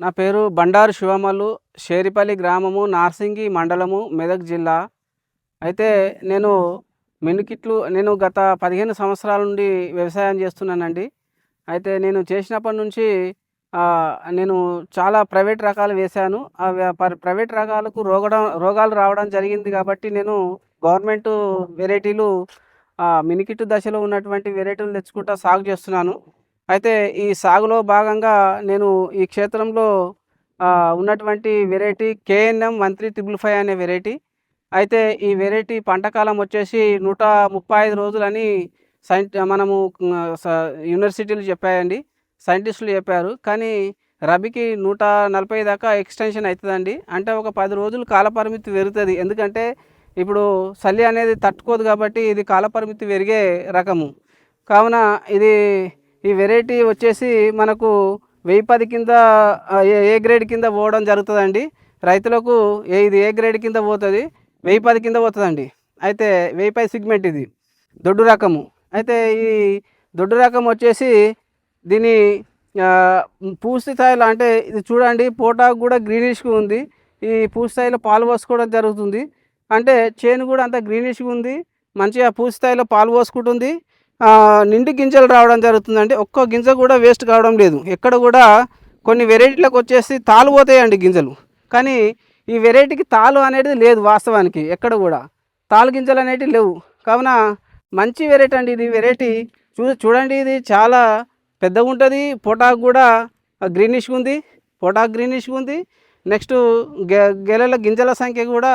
నా పేరు బండారు శివమల్లు. షేరిపల్లి గ్రామము, నార్సింగి మండలము, మెదక్ జిల్లా. అయితే నేను నేను గత 15 సంవత్సరాల నుండి వ్యవసాయం చేస్తున్నానండి. అయితే నేను చేసినప్పటి నుంచి నేను చాలా ప్రైవేట్ రకాలు వేశాను. ప్రైవేట్ రకాలకు రోగాలు రావడం జరిగింది కాబట్టి నేను గవర్నమెంట్ వెరైటీలు మినికిట్ దశలో ఉన్నటువంటి వెరైటీలు తెచ్చుకుంటా సాగు చేస్తున్నాను. అయితే ఈ సాగులో భాగంగా నేను ఈ క్షేత్రంలో ఉన్నటువంటి వెరైటీ కేఎన్ఎం 1355 అనే వెరైటీ. అయితే ఈ వెరైటీ పంటకాలం వచ్చేసి 135 రోజులని మనము యూనివర్సిటీలు చెప్పాయండి. సైంటిస్టులు చెప్పారు. కానీ రబీకి 140 దాకా ఎక్స్టెన్షన్ అవుతుందండి. అంటే ఒక 10 రోజులు కాలపరిమితి పెరుగుతుంది. ఎందుకంటే ఇప్పుడు చలి అనేది తట్టుకోదు కాబట్టి ఇది కాలపరిమితి పెరిగే రకము. కావున ఈ వెరైటీ వచ్చేసి మనకు 1010 కింద ఏ గ్రేడ్ కింద పోవడం జరుగుతుందండి. రైతులకు ఇది ఏ గ్రేడ్ కింద పోతుంది, 1010 కింద పోతుందండి. అయితే 1010 సిగ్మెంట్ ఇది దొడ్డు రకము. అయితే ఈ దొడ్డు రకం వచ్చేసి దీని పూర్తి స్థాయిలో, అంటే ఇది చూడండి, పోటాకు కూడా గ్రీనిష్గా ఉంది. ఈ పూర్తి స్థాయిలో పాలు పోసుకోవడం జరుగుతుంది. అంటే చేను కూడా అంత గ్రీనిష్గా ఉంది, మంచిగా పూర్తి స్థాయిలో పాలు పోసుకుంటుంది. నిండు గింజలు రావడం జరుగుతుందండి. ఒక్క గింజ కూడా వేస్ట్ కావడం లేదు. ఎక్కడ కూడా కొన్ని వెరైటీలకు వచ్చేసి తాలు పోతాయండి గింజలు, కానీ ఈ వెరైటీకి తాలు అనేది లేదు. వాస్తవానికి ఎక్కడ కూడా తాలు గింజలు అనేటివి లేవు. కావున మంచి వెరైటీ అండి ఇది. వెరైటీ చూడండి, ఇది చాలా పెద్దగా ఉంటుంది. పొటాకు కూడా గ్రీనిష్గా ఉంది, గ్రీనిష్గా ఉంది. నెక్స్ట్ గెలల గింజల సంఖ్య కూడా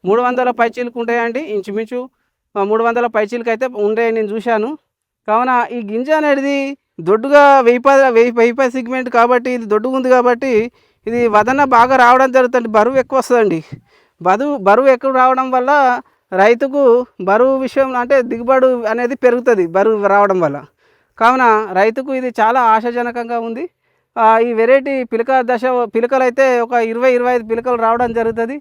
300 పైచీలకు ఉంటాయండి. ఇంచుమించు 300 పైచీలకు అయితే ఉండే నేను చూశాను. కావున ఈ గింజ అనేది దొడ్డుగా 1010 సిగ్మెంట్ కాబట్టి ఇది దొడ్డుగా ఉంది కాబట్టి ఇది వదన బాగా రావడం జరుగుతుంది. బరువు ఎక్కువ వస్తుందండి. బరువు ఎక్కువ రావడం వల్ల రైతుకు బరువు విషయం, అంటే దిగుబడి అనేది పెరుగుతుంది బరువు రావడం వల్ల. కావున రైతుకు ఇది చాలా ఆశాజనకంగా ఉంది. ఈ వెరైటీ పిలకలు అయితే ఒక 20-25 పిలకలు రావడం జరుగుతుంది.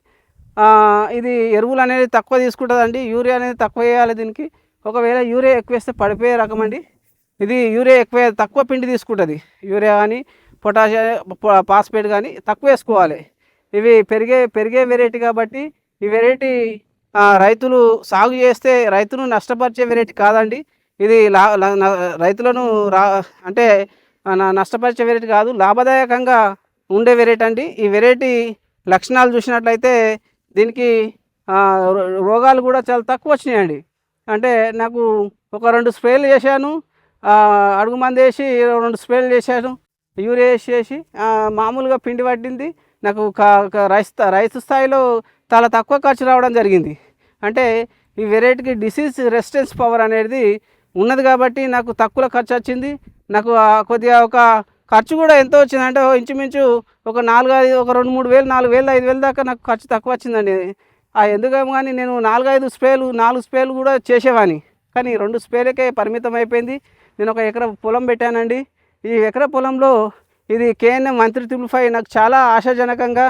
ఇది ఎరువులు అనేది తక్కువ తీసుకుంటుందండి. యూరియా అనేది తక్కువ వేయాలి దీనికి. ఒకవేళ యూరియా ఎక్కువ వేస్తే పడిపోయే రకం అండి ఇది. యూరియా తక్కువ పిండి తీసుకుంటుంది. యూరియా కానీ ఫాస్ఫేట్ కానీ తక్కువ వేసుకోవాలి. ఇవి పెరిగే వెరైటీ కాబట్టి ఈ వెరైటీ రైతులు సాగు చేస్తే రైతును నష్టపరిచే వెరైటీ కాదండి. ఇది రైతులను అంటే నష్టపరిచే వెరైటీ కాదు, లాభదాయకంగా ఉండే వెరైటీ అండి. ఈ వెరైటీ లక్షణాలు చూసినట్లయితే దీనికి రోగాలు కూడా చాలా తక్కువ వచ్చినాయండి. అంటే నాకు ఒక 2 స్ప్రేలు చేశాను, అడుగు మంది వేసి 2 స్ప్రేలు చేశాను, యూరియా వేసి మామూలుగా పిండి పట్టింది. నాకు రైతు స్థాయిలో చాలా తక్కువ ఖర్చు రావడం జరిగింది. అంటే ఈ వెరైటీకి డిసీజ్ రెసిస్టెన్స్ పవర్ అనేది ఉన్నది కాబట్టి నాకు తక్కువ ఖర్చు వచ్చింది. నాకు కొద్దిగా ఒక ఖర్చు కూడా ఎంత వచ్చిందంటే ఇంచుమించు ఒక 2-3 వేలు, 4 వేలు, 5 వేలు దాకా నాకు ఖర్చు తక్కువ వచ్చిందండి. ఎందుకేమో కానీ నేను 4 స్ప్రేలు కూడా చేసేవాడిని, కానీ 2 స్ప్రేలకే పరిమితం అయిపోయింది. నేను ఒక ఎకరా పొలం పెట్టానండి. ఈ ఎకరా పొలంలో ఇది కేఎన్ఎం 1355 నాకు చాలా ఆశాజనకంగా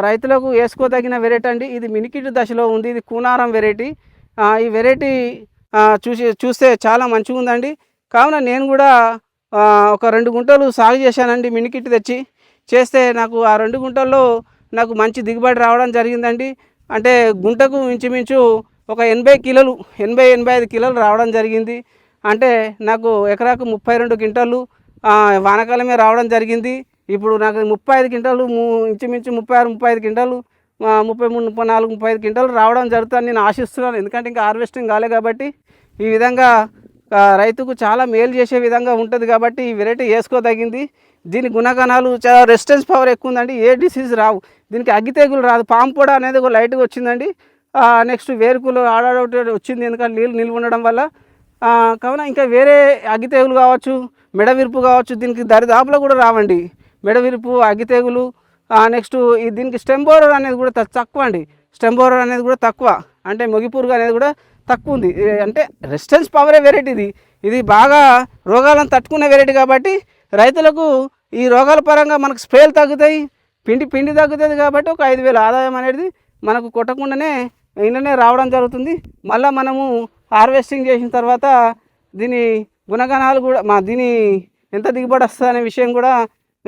రైతులకు వేసుకోదగిన వెరైటీ అండి. ఇది మినికిట్ దశలో ఉంది. ఇది కూనారం వెరైటీ. ఈ వెరైటీ చూస్తే చాలా మంచిగా ఉందండి. కావున నేను కూడా ఒక 2 గుంటలు సాగు చేశానండి. మినికిట్ తెచ్చి చేస్తే నాకు ఆ 2 గుంటల్లో నాకు మంచి దిగుబడి రావడం జరిగిందండి. అంటే గుంటకు ఇంచుమించు ఒక 80 కిలోలు, 80-85 కిలోలు రావడం జరిగింది. అంటే నాకు ఎకరాకు 32 క్వింటాలు వానాకాలమే రావడం జరిగింది. ఇప్పుడు నాకు 35 క్వింటాలు, ఇంచుమించు 36-35 క్వింటాలు, 33-34-35 క్వింటాలు రావడం జరుగుతుందని నేను ఆశిస్తున్నాను. ఎందుకంటే ఇంకా హార్వెస్టింగ్ కాలే కాబట్టి ఈ విధంగా రైతుకు చాలా మేలు చేసే విధంగా ఉంటుంది కాబట్టి ఈ వెరైటీ వేసుకోదగింది. దీని గుణగణాలు చాలా రెసిస్టెన్స్ పవర్ ఎక్కువ ఉందండి. ఏ డిసీజ్ రావు దీనికి. అగ్గి తెగులు రాదు. పాము పొడ అనేది ఒక లైట్గా వచ్చిందండి. నెక్స్ట్ వేరుకులు ఆడొకటి వచ్చింది, ఎందుకంటే నీళ్ళు నిల్వ ఉండడం వల్ల. కావున ఇంకా వేరే అగ్గి తెగులు కావచ్చు, మెడ విరుపు కావచ్చు, దీనికి దరిదాపులో కూడా రావండి. మెడ విరుపు, అగ్గి తెగులు. నెక్స్ట్ దీనికి స్టెమ్ బోరర్ అనేది కూడా తక్కువ అండి. స్టెమ్ బోరర్ అనేది కూడా తక్కువ, అంటే మొగిపురుగు అనేది కూడా తక్కువ ఉంది. అంటే రెసిస్టెన్స్ పవరే వెరైటీ ఇది. ఇది బాగా రోగాలను తట్టుకునే వెరైటీ కాబట్టి రైతులకు ఈ రోగాల పరంగా మనకు స్ప్రేలు తగ్గుతాయి, పిండి తగ్గుతుంది కాబట్టి ఒక 5,000 ఆదాయం అనేది మనకు కొట్టకుండానే ఇంట్లోనే రావడం జరుగుతుంది. మళ్ళీ మనము హార్వెస్టింగ్ చేసిన తర్వాత దీని గుణగణాలు కూడా దీని ఎంత దిగుబడి వస్తుంది అనే విషయం కూడా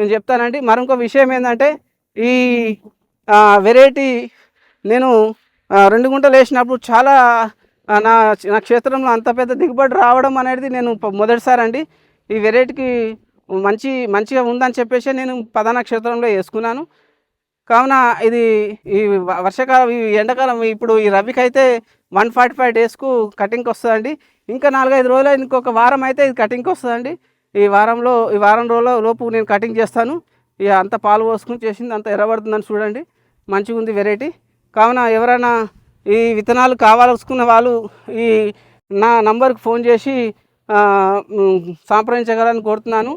నేను చెప్తానండి. మరొక విషయం ఏంటంటే ఈ వెరైటీ నేను 2 గుంటలు వేసినప్పుడు చాలా నా నా క్షేత్రంలో అంత పెద్ద దిగుబడి రావడం అనేది నేను మొదటిసారి అండి. ఈ వెరైటీకి మంచిగా ఉందని చెప్పేసి నేను పదానా క్షేత్రంలో వేసుకున్నాను. కావున ఇది ఈ వర్షాకాలం, ఈ ఎండాకాలం, ఇప్పుడు ఈ రబీకైతే 145 డేస్కు కటింగ్కి వస్తుందండి. ఇంకా 4-5 రోజులు, ఇంకొక వారం అయితే ఇది కటింగ్కి వస్తుందండి. ఈ వారం రోజుల లోపు నేను కటింగ్ చేస్తాను. ఇక అంత పాలు పోసుకుని చేసింది అంత ఎర్రబడుతుందని చూడండి. మంచిగా ఉంది వెరైటీ. కావున ఎవరైనా ఈ విత్తనాలు కావాల్సుకున్న వాళ్ళు ఈ నా నంబర్కి ఫోన్ చేసి సంప్రదించగలని కోరుతున్నాను.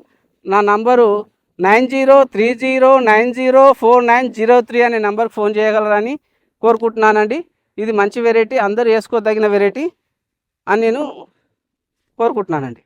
నా నంబరు 9030904903 అనే నంబర్కి ఫోన్ చేయగలరని కోరుకుంటున్నానండి. ఇది మంచి వెరైటీ, అందరూ వేసుకోదగిన వెరైటీ అని నేను కోరుకుంటున్నానండి.